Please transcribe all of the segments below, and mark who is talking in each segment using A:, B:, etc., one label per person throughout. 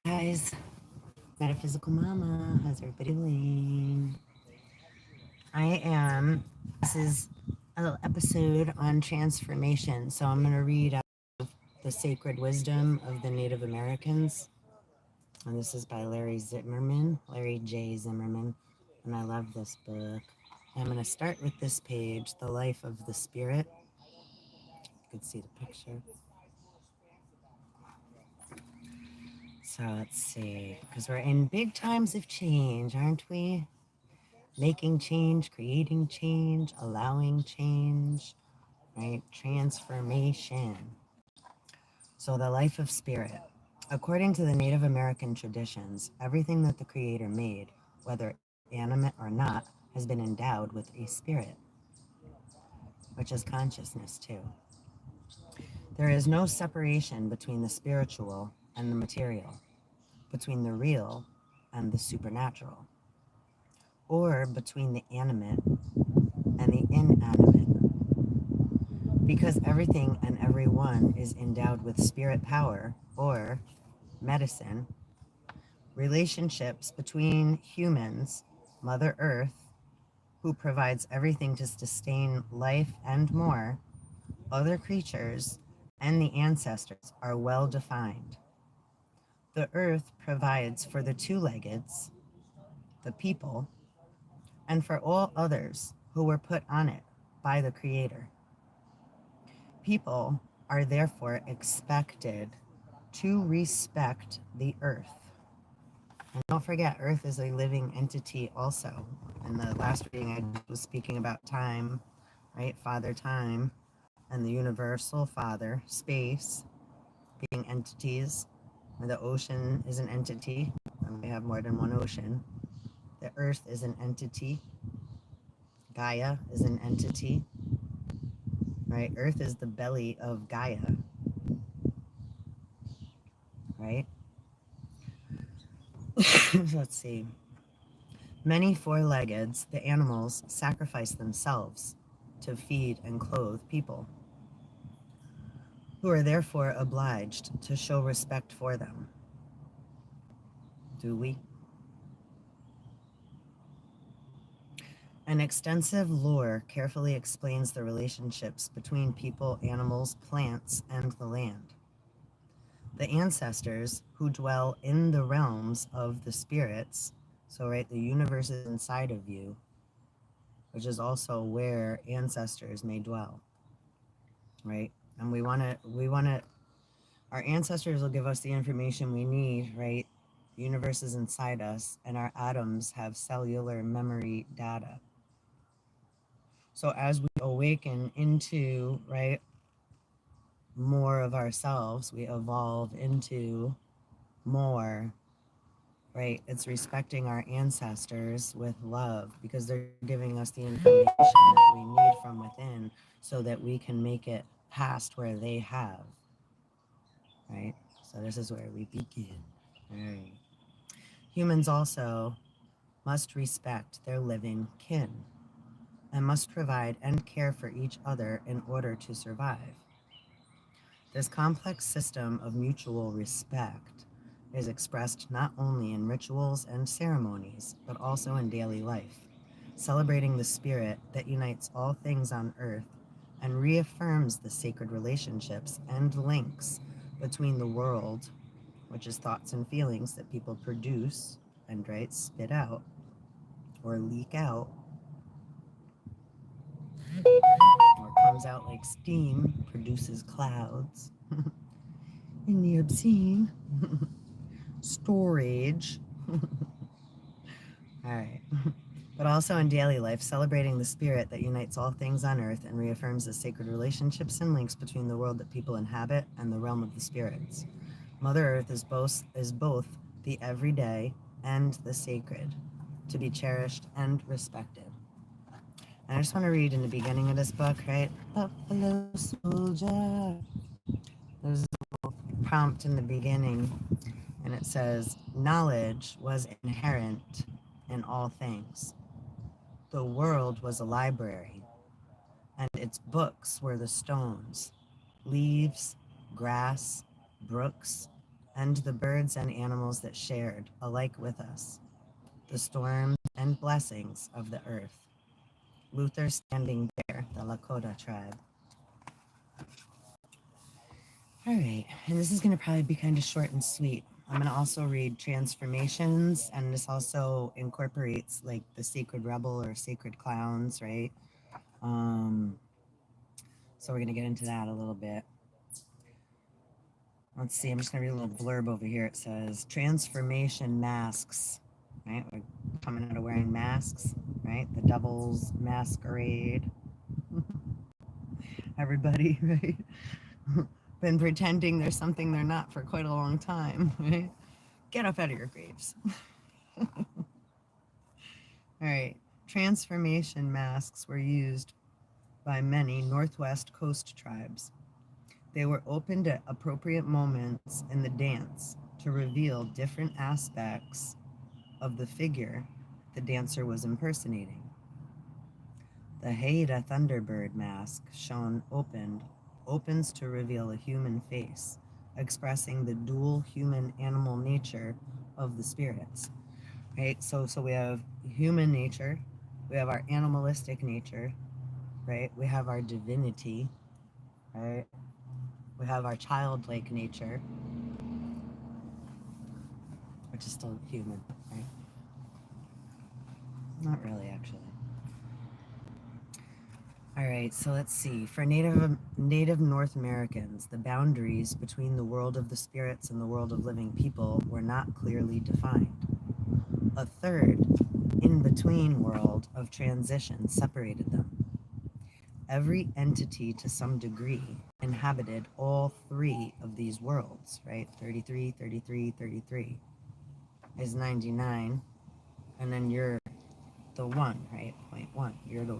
A: Guys, Metaphysical Mama, how's everybody doing? This is a little episode on transformation. So I'm going to read out The Sacred Wisdom of the Native Americans. And this is by Larry J. Zimmerman. And I love this book. I'm going to start with this page, The Life of the Spirit. You can see the picture. So let's see, because we're in big times of change, aren't we? Making change, creating change, allowing change, right? Transformation. So the life of spirit. According to the Native American traditions, everything that the Creator made, whether animate or not, has been endowed with a spirit, which is consciousness too. There is no separation between the spiritual and the material, between the real and the supernatural, or between the animate and the inanimate. Because everything and everyone is endowed with spirit power, or medicine, relationships between humans, Mother Earth, who provides everything to sustain life and more, other creatures, and the ancestors are well defined. The earth provides for the two-leggeds, the people, and for all others who were put on it by the Creator. People are therefore expected to respect the earth. And don't forget, earth is a living entity also. In the last reading, I was speaking about time, right? Father time, and the universal father, space, being entities. The ocean is an entity, and we have more than one ocean. The earth is an entity. Gaia is an entity, right? Earth is the belly of Gaia, right? Let's see. Many four-leggeds, the animals, sacrifice themselves to feed and clothe people, who are therefore obliged to show respect for them. Do we? An extensive lore carefully explains the relationships between people, animals, plants, and the land. The ancestors who dwell in the realms of the spirits, so right, the universe is inside of you, which is also where ancestors may dwell, right? And our ancestors will give us the information we need, right? The universe is inside us, and our atoms have cellular memory data. So as we awaken into, right, more of ourselves, we evolve into more, right? It's respecting our ancestors with love because they're giving us the information that we need from within so that we can make it past where they have, right? So this is where we begin. All right. Humans also must respect their living kin and must provide and care for each other in order to survive. This complex system of mutual respect is expressed not only in rituals and ceremonies, but also in daily life, celebrating the spirit that unites all things on earth and reaffirms the sacred relationships and links between the world, which is thoughts and feelings that people produce and, right, spit out or leak out, or comes out like steam, produces clouds in the obscene storage. All right. But also in daily life, celebrating the spirit that unites all things on earth and reaffirms the sacred relationships and links between the world that people inhabit and the realm of the spirits. Mother Earth is both the everyday and the sacred, to be cherished and respected. And I just want to read in the beginning of this book, right? Buffalo Soldier. There's a prompt in the beginning, and it says, knowledge was inherent in all things. The world was a library, and its books were the stones, leaves, grass, brooks, and the birds and animals that shared alike with us the storms and blessings of the earth. Luther Standing Bear, the Lakota tribe. All right, and this is going to probably be kind of short and sweet. I'm going to also read transformations, and this also incorporates like the sacred rebel or sacred clowns, right? So we're going to get into that a little bit. Let's see, I'm just going to read a little blurb over here. It says, transformation masks, right? We're coming out of wearing masks, right? The devil's masquerade. Everybody, right? Been pretending there's something they're not for quite a long time, right? Get up out of your graves. All right. Transformation masks were used by many Northwest Coast tribes. They were opened at appropriate moments in the dance to reveal different aspects of the figure the dancer was impersonating. The Haida Thunderbird mask, shown opens to reveal a human face, expressing the dual human-animal nature of the spirits. Right? So we have human nature, we have our animalistic nature, right? We have our divinity, right? We have our childlike nature, which is still human, right? Not really, actually. All right, so let's see. For Native North Americans, the boundaries between the world of the spirits and the world of living people were not clearly defined. A third, in-between world of transition separated them. Every entity, to some degree, inhabited all three of these worlds, right? 33, 33, 33 is 99, and then you're the one, right? 0.1. You're the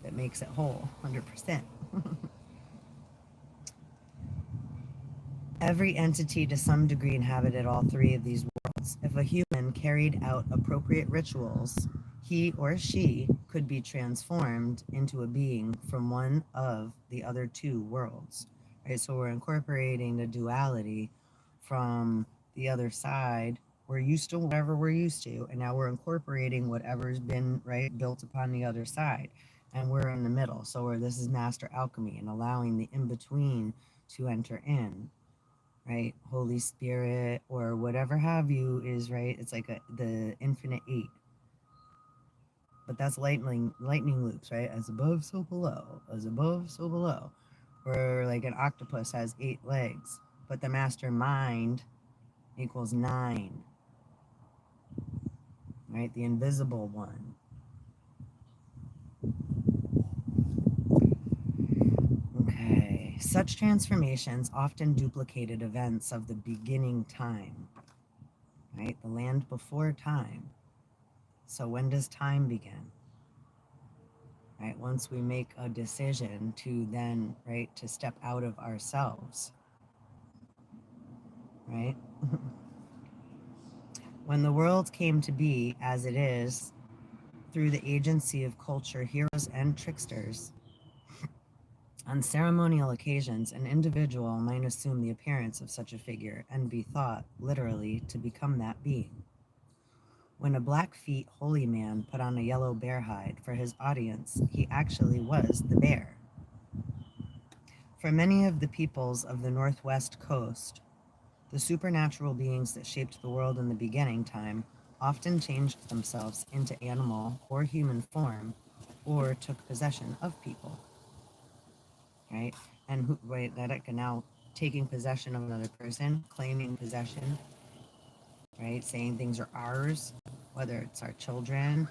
A: that makes it whole, 100%. Every entity to some degree inhabited all three of these worlds. If a human carried out appropriate rituals, he or she could be transformed into a being from one of the other two worlds. Right? So we're incorporating the duality from the other side. We're used to whatever we're used to, and now we're incorporating whatever's been built upon the other side. And we're in the middle. So this is master alchemy and allowing the in-between to enter in. Right, Holy Spirit or whatever have you is right. It's like the infinite eight, but that's lightning loops, right? As above, so below. As above, so below. Or like an octopus has 8 legs, but the master mind equals 9. Right, the invisible one. Okay, such transformations often duplicated events of the beginning time. Right, the land before time. So when does time begin? Right, once we make a decision to then, right, to step out of ourselves, right? When the world came to be as it is through the agency of culture, heroes and tricksters, on ceremonial occasions, an individual might assume the appearance of such a figure and be thought, literally, to become that being. When a Blackfeet holy man put on a yellow bear hide for his audience, he actually was the bear. For many of the peoples of the Northwest Coast, the supernatural beings that shaped the world in the beginning time often changed themselves into animal or human form or took possession of people. Right? And now taking possession of another person, claiming possession, right? Saying things are ours, whether it's our children,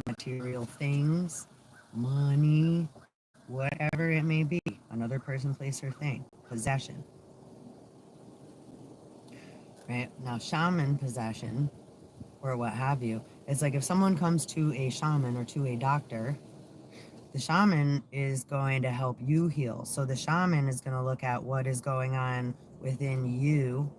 A: material things, money, whatever it may be, another person, place, or thing, possession. Right? Now, shaman possession, or what have you, it's like if someone comes to a shaman or to a doctor, the shaman is going to help you heal. So the shaman is going to look at what is going on within you.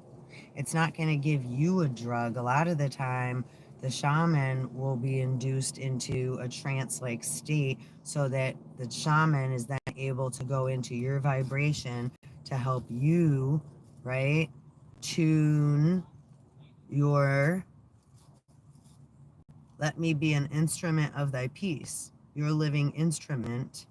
A: It's not going to give you a drug. A lot of the time, the shaman will be induced into a trance-like state so that the shaman is then able to go into your vibration to help you, right, tune your, let me be an instrument of thy peace, your living instrument,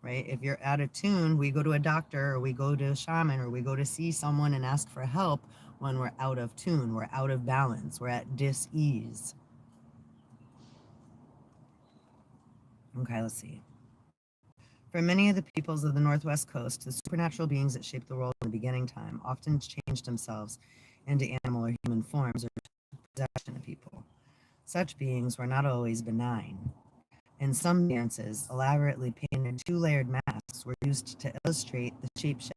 A: right? If you're out of tune, we go to a doctor or we go to a shaman or we go to see someone and ask for help when we're out of tune, we're out of balance, we're at dis-ease. Okay, let's see. For many of the peoples of the Northwest Coast, the supernatural beings that shaped the world in the beginning time often changed themselves into animal or human forms or possession of people. Such beings were not always benign. In some dances, elaborately painted two-layered masks were used to illustrate the shape shift.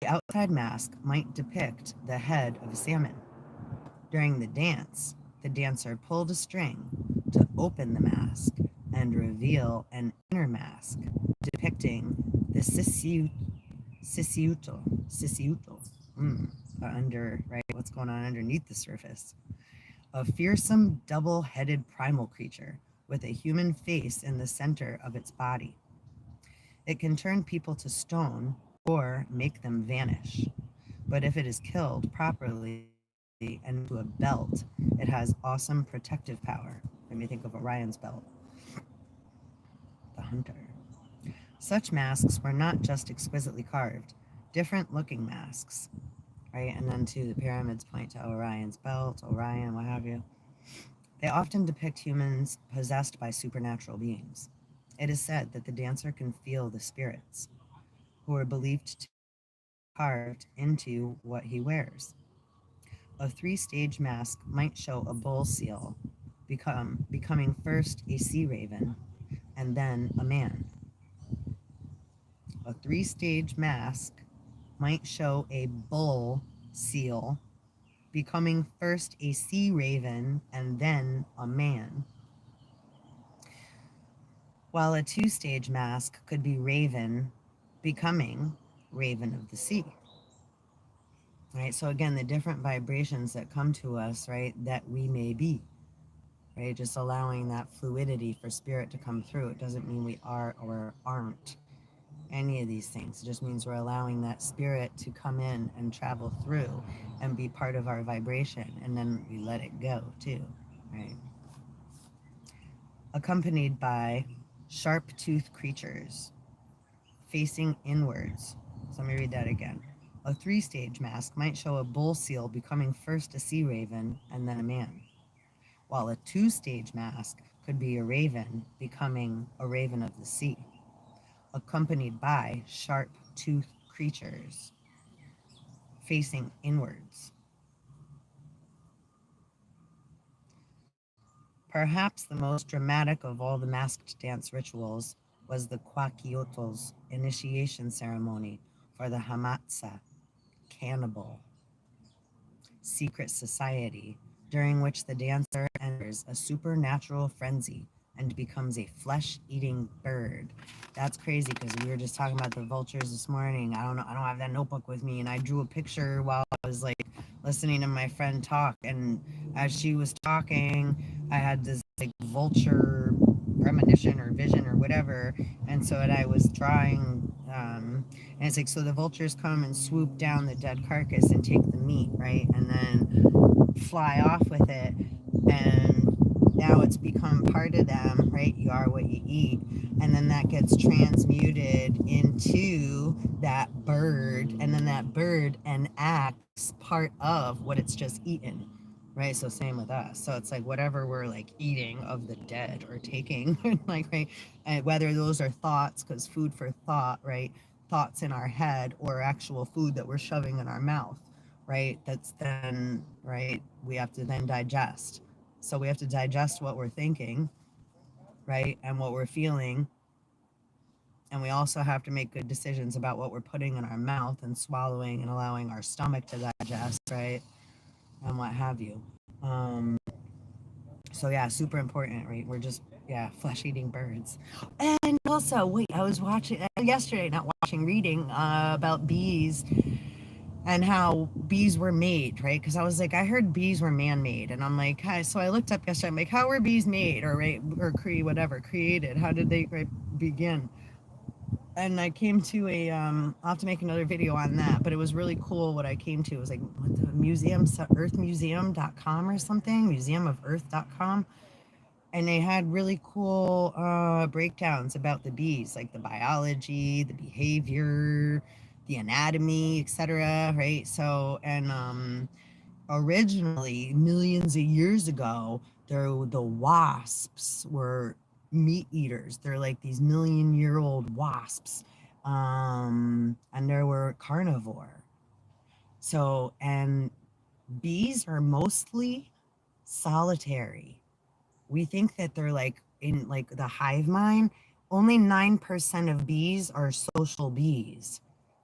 A: The outside mask might depict the head of a salmon. During the dance, the dancer pulled a string to open the mask and reveal an inner mask depicting the under, right, what's going on underneath the surface. A fearsome double-headed primal creature with a human face in the center of its body. It can turn people to stone or make them vanish. But if it is killed properly and into a belt, it has awesome protective power. Let me think of Orion's belt, the hunter. Such masks were not just exquisitely carved, different looking masks, right? And then to the pyramids point to Orion's belt, Orion, what have you. They often depict humans possessed by supernatural beings. It is said that the dancer can feel the spirits, who are believed to be carved into what he wears. A three-stage mask might show a bull seal becoming first a sea raven and then a man. A three-stage mask might show a bull seal becoming first a sea raven and then a man, while a two-stage mask could be raven becoming raven of the sea. Right? So again, the different vibrations that come to us, right, that we may be, right? Just allowing that fluidity for spirit to come through. It doesn't mean we are or aren't any of these things. It just means we're allowing that spirit to come in and travel through and be part of our vibration, and then we let it go too, right? Accompanied by sharp-toothed creatures facing inwards. So let me read that again. A three-stage mask might show a bull seal becoming first a sea raven and then a man, while a two-stage mask could be a raven becoming a raven of the sea, accompanied by sharp-toothed creatures facing inwards. Perhaps the most dramatic of all the masked dance rituals was the Kwakiutls initiation ceremony for the Hamatsa, cannibal, secret society, during which the dancer enters a supernatural frenzy and becomes a flesh-eating bird. That's crazy because we were just talking about the vultures this morning. I don't know, I don't have that notebook with me, and I drew a picture while I was like listening to my friend talk, and as she was talking, I had this like vulture premonition or vision or whatever, and so I was drawing and it's like, so the vultures come and swoop down the dead carcass and take the meat, right, and then fly off with it, and now it's become part of them, right? You are what you eat, and then that gets transmuted into that bird, and then that bird enacts part of what it's just eaten, right? So same with us. So it's like whatever we're like eating of the dead or taking, like, right, and whether those are thoughts, because food for thought, right, thoughts in our head, or actual food that we're shoving in our mouth, right, that's then, right, we have to then digest. So we have to digest what we're thinking, right, and what we're feeling, and we also have to make good decisions about what we're putting in our mouth and swallowing and allowing our stomach to digest, right, and what have you. So yeah, super important, right? We're just, yeah, flesh-eating birds. And also, wait, I was watching yesterday, not watching, reading about bees and how bees were made, right? Because I was like, I heard bees were man-made, and I'm like, hi. So I looked up yesterday. I'm like, how were bees made, or right, or created? How did they, right, begin? and I came to a I'll have to make another video on that, but it was really cool. What I came to, it was like what the museum, earthmuseum.com or something, museumoferarth.com, and they had really cool breakdowns about the bees, like the biology, the behavior, the anatomy, etc., right? So, and originally, millions of years ago, the wasps were meat eaters. They're like these million-year-old wasps, and they were carnivore. So, and bees are mostly solitary. We think that they're like in like the hive mind. Only 9% of bees are social bees,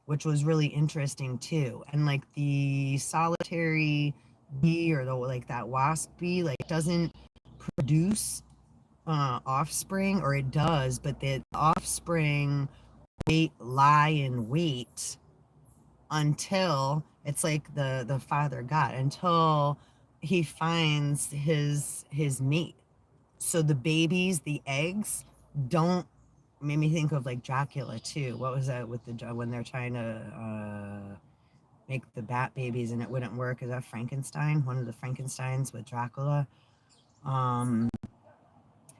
A: which was really interesting too. And like the solitary bee or the like that wasp bee like doesn't produce offspring, or it does, but the offspring lie in wait until it's like the father god, until he finds his mate. So the babies, the eggs, don't, made me think of like Dracula too. What was that with the when they're trying to make the bat babies and it wouldn't work? Is that Frankenstein? One of the Frankensteins with Dracula. Um,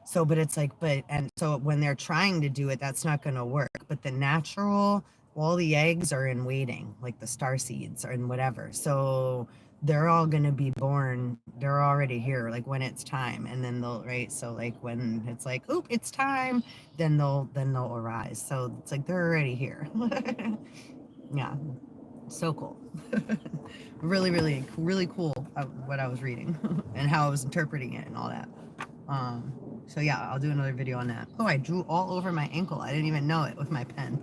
A: so, but it's like, but, and so when they're trying to do it, that's not going to work. But the natural, all the eggs are in waiting, like the star seeds or in whatever. So they're all going to be born. They're already here, like when it's time. And then they'll, right. So like when it's like, oop, it's time, then they'll arise. So it's like, they're already here. Yeah. So cool. Really, really, really cool what I was reading and how I was interpreting it and all that. Um, so yeah, I'll do another video on that. Oh, I drew all over my ankle. I didn't even know it with my pen.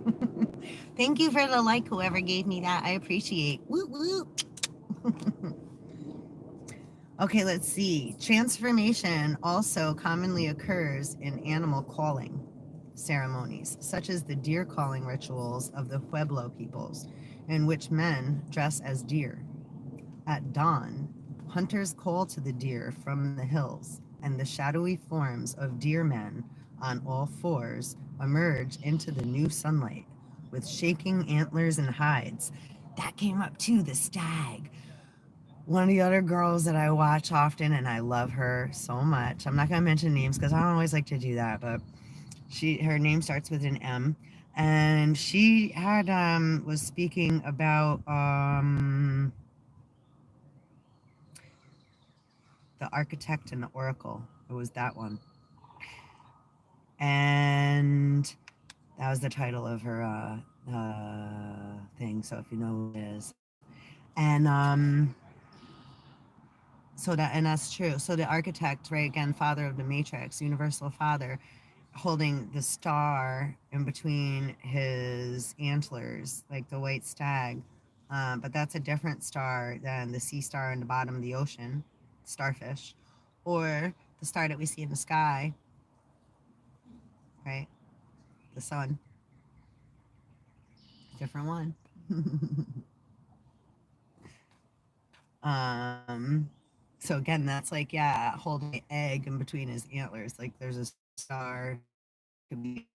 A: Thank you for the like, whoever gave me that. I appreciate. Woo woo. Okay, let's see. Transformation also commonly occurs in animal calling ceremonies, such as the deer calling rituals of the Pueblo peoples, in which men dress as deer. At dawn, hunters call to the deer from the hills, and the shadowy forms of deer men on all fours emerge into the new sunlight with shaking antlers and hides. That came up too, the stag. One of the other girls that I watch often, and I love her so much. I'm not going to mention names because I don't always like to do that, but her name starts with an M, and she had was speaking about the architect and the oracle. It was that one. And that was the title of her thing. So if you know who it is. And so that, and that's true. So the architect, right, again, father of the matrix, universal father, holding the star in between his antlers, like the white stag. But that's a different star than the sea star in the bottom of the ocean, starfish, or the star that we see in the sky, right? The sun, different one. um, so again, that's like, yeah, holding an egg in between his antlers. Like there's a star, could be,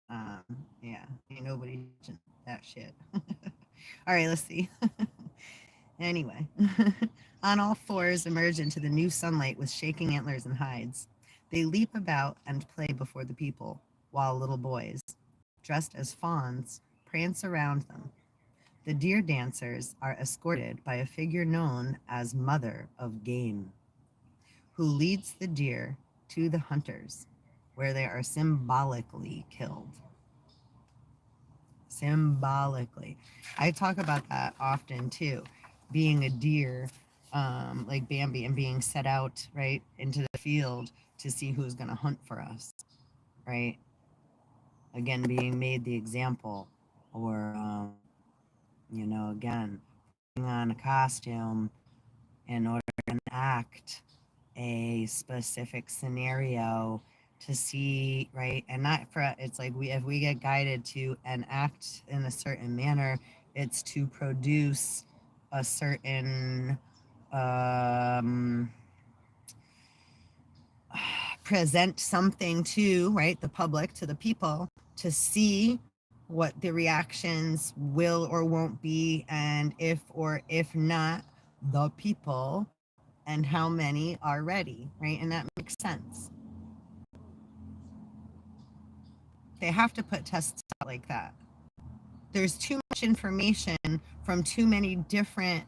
A: um, yeah, ain't nobody touching that shit. All right, let's see. Anyway, on all fours emerge into the new sunlight with shaking antlers and hides. They leap about and play before the people, while little boys, dressed as fawns, prance around them. The deer dancers are escorted by a figure known as Mother of Game, who leads the deer to the hunters, where they are symbolically killed. Symbolically. I talk about that often too, being a deer, like Bambi, and being set out right into the field to see who's going to hunt for us, right? Again, being made the example, or again, putting on a costume in order to enact a specific scenario to see, right? And not for, it's like if we get guided to enact in a certain manner, it's to produce a certain present something to, right, the public, to the people, to see what the reactions will or won't be, and if or if not, the people and how many are ready, right? And that makes sense. They have to put tests out like that. There's too much information from too many different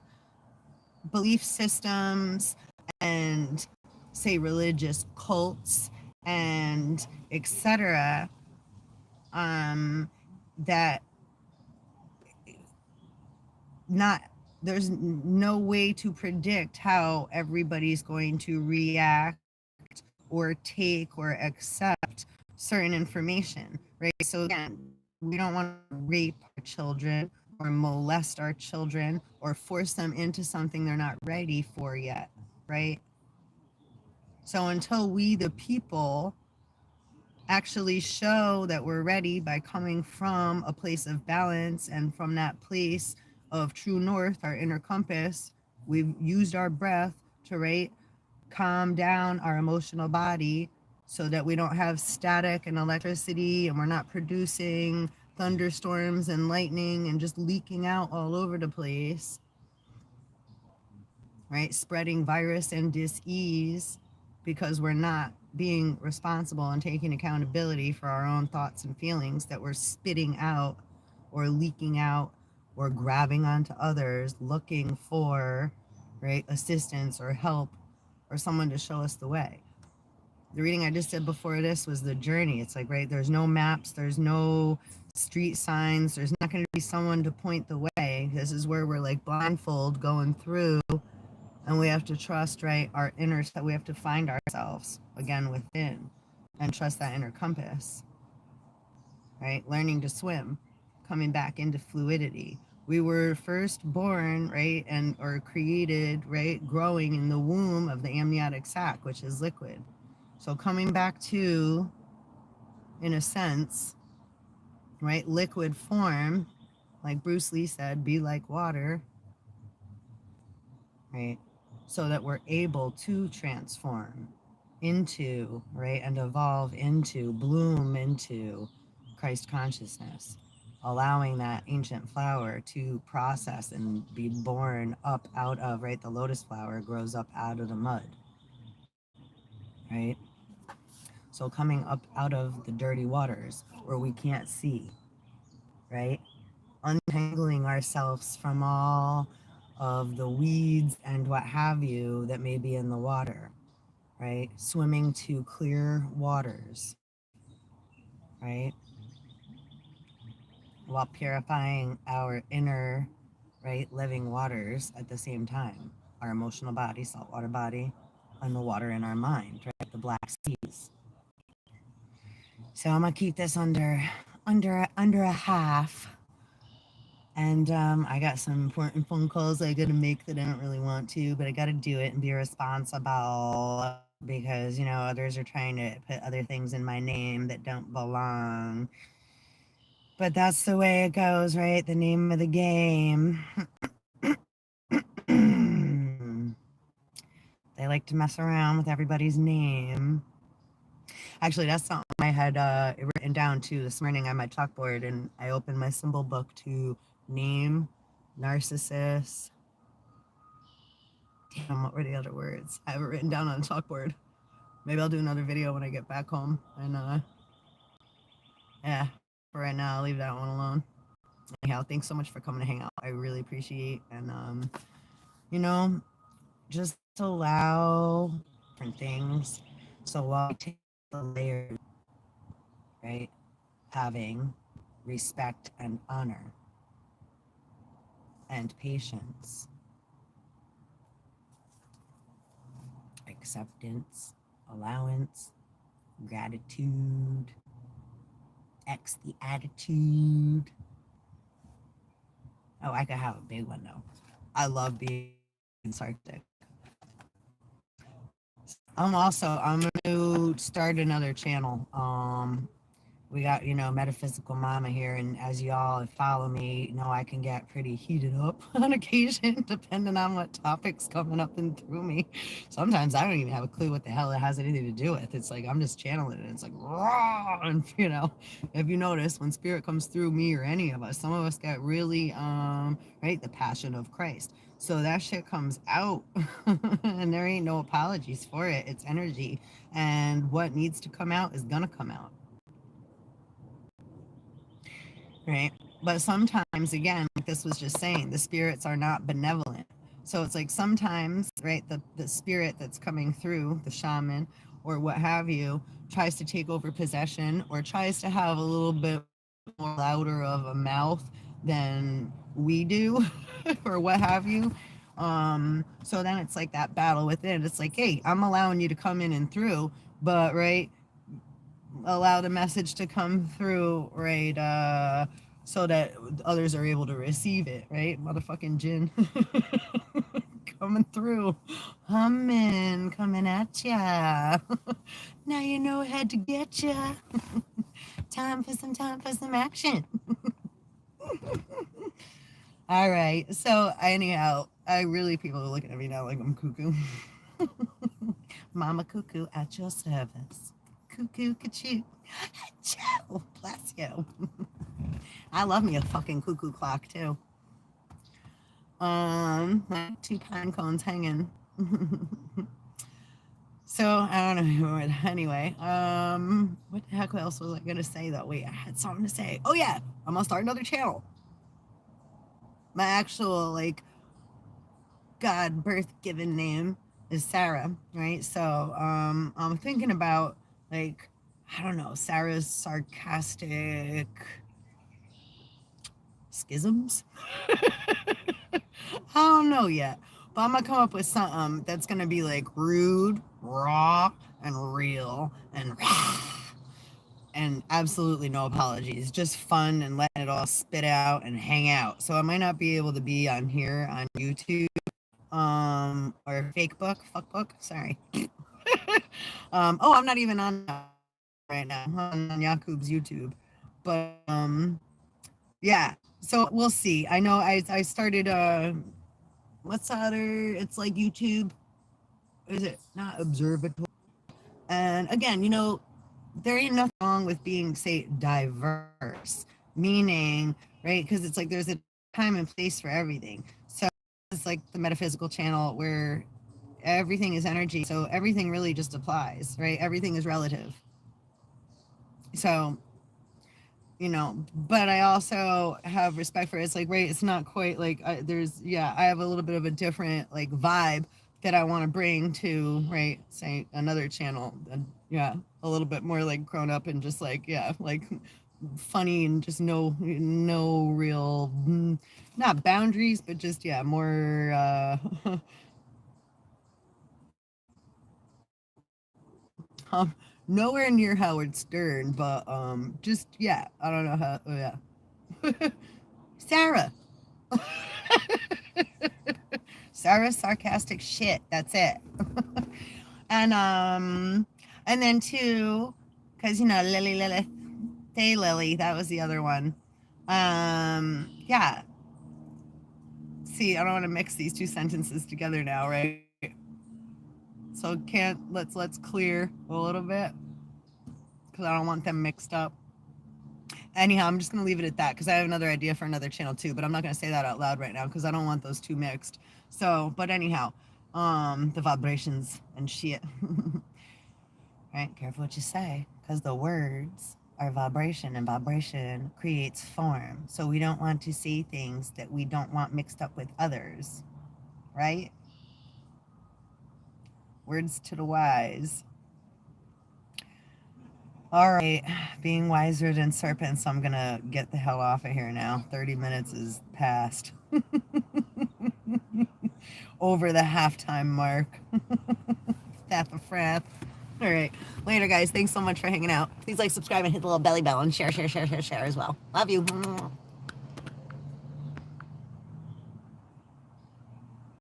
A: belief systems and, say, religious cults and etc. That not there's no way to predict how everybody's going to react or take or accept certain information, right? So again, we don't want to rape our children or molest our children or force them into something they're not ready for yet, right? So until we, the people, actually show that we're ready by coming from a place of balance and from that place of true north, our inner compass, we've used our breath to, right, calm down our emotional body so that we don't have static and electricity and we're not producing thunderstorms and lightning and just leaking out all over the place, right? Spreading virus and dis-ease because we're not being responsible and taking accountability for our own thoughts and feelings that we're spitting out or leaking out or grabbing onto others looking for, right, assistance or help or someone to show us the way. The reading I just did before this was the journey. It's like, right, there's no maps, there's no street signs, there's not going to be someone to point the way. This is where we're like blindfold going through, and we have to trust, right, our inner, we have to find ourselves again within and trust that inner compass, right? Learning to swim, coming back into fluidity. We were first born, right, and or created, right, growing in the womb of the amniotic sac, which is liquid. So coming back to, in a sense, right, liquid form, like Bruce Lee said, be like water, right? So that we're able to transform into, right, and evolve into, bloom into Christ consciousness, allowing that ancient flower to process and be born up out of, right, the lotus flower grows up out of the mud, right? So coming up out of the dirty waters where we can't see, right? Untangling ourselves from all of the weeds and what have you that may be in the water, right? Swimming to clear waters, right? While purifying our inner, right, living waters at the same time. Our emotional body, saltwater body, and the water in our mind, right? The black seas. So I'm gonna keep this under a half. And I got some important phone calls I got to make that I don't really want to, but I got to do it and be responsible because, you know, others are trying to put other things in my name that don't belong. But that's the way it goes, right? The name of the game. They like to mess around with everybody's name. Actually, that's something I had written down too this morning on my chalkboard, and I opened my symbol book to name narcissist. Damn, what were the other words? I have it written down on a chalkboard. Maybe I'll do another video when I get back home. And yeah, for right now, I'll leave that one alone. Anyhow, thanks so much for coming to hang out. I really appreciate, and you know, just allow different things. So while we take the layer, right, having respect and honor and patience, acceptance, allowance, gratitude, X the attitude. Oh, I could have a big one though. I love being sarcastic. I'm gonna start another channel. We got, metaphysical mama here, and as y'all follow me, I can get pretty heated up on occasion, depending on what topics coming up and through me. Sometimes I don't even have a clue what the hell it has anything to do with. It's like I'm just channeling it. It's like raw, and if you notice, when spirit comes through me or any of us, some of us get really right, the passion of Christ. So that shit comes out, and there ain't no apologies for it. It's energy, and what needs to come out is gonna come out. Right. But sometimes, again, like this was just saying, the spirits are not benevolent. So it's like sometimes, right, the spirit that's coming through, the shaman or what have you, tries to take over possession or tries to have a little bit more louder of a mouth than we do or what have you. So then it's like that battle within. It's like, hey, I'm allowing you to come in and through, but right, allow the message to come through, right, so that others are able to receive it, right? Motherfucking jinn coming through, humming, coming at ya. Now you know I had to get ya. Time for some action. All right, so anyhow, people are looking at me now like I'm cuckoo. Mama cuckoo at your service. Cuckoo, ka-choo. Achoo. Bless you. I love me a fucking cuckoo clock too. Like 2 pine cones hanging. So I don't know. Anyway, what the heck else was I gonna say though? Wait, I had something to say. Oh yeah, I'm gonna start another channel. My actual God birth given name is Sarah, right? So I'm thinking about I don't know, Sarah's sarcastic schisms. I don't know yet, but I'm gonna come up with something that's gonna be rude, raw, and real, and absolutely no apologies. Just fun and letting it all spit out and hang out. So I might not be able to be on here on YouTube, or fuck book. Sorry. Oh, I'm not even on right now. I'm on Yakub's YouTube, but yeah. So we'll see. I know I started what's the other? It's like YouTube. Is it not Observatory? And again, there ain't nothing wrong with being, say, diverse, meaning, right? Because it's like there's a time and place for everything. So it's like the metaphysical channel where everything is energy. So everything really just applies, right? Everything is relative. So, but I also have respect for it. It's like, right, it's not quite like I have a little bit of a different vibe that I want to bring to, right, say another channel. And yeah, a little bit more grown up and just funny and just no real, not boundaries, but just, more, nowhere near Howard Stern, but just I don't know how. Oh yeah, Sarah. Sarah's sarcastic shit. That's it. And then two, because Lily, Day Lily. That was the other one. Yeah. See, I don't want to mix these two sentences together now, right? So let's clear a little bit because I don't want them mixed up. Anyhow, I'm just going to leave it at that because I have another idea for another channel too, but I'm not going to say that out loud right now because I don't want those two mixed. So, but anyhow, the vibrations and shit. Right? Careful what you say because the words are vibration and vibration creates form. So we don't want to say things that we don't want mixed up with others. Right? Words to the wise. All right, being wiser than serpents, I'm gonna get the hell off of here now. 30 minutes is past. Over the halftime mark. Staff of Frath. All right, later guys. Thanks so much for hanging out. Please subscribe and hit the little belly bell and share as well. Love you.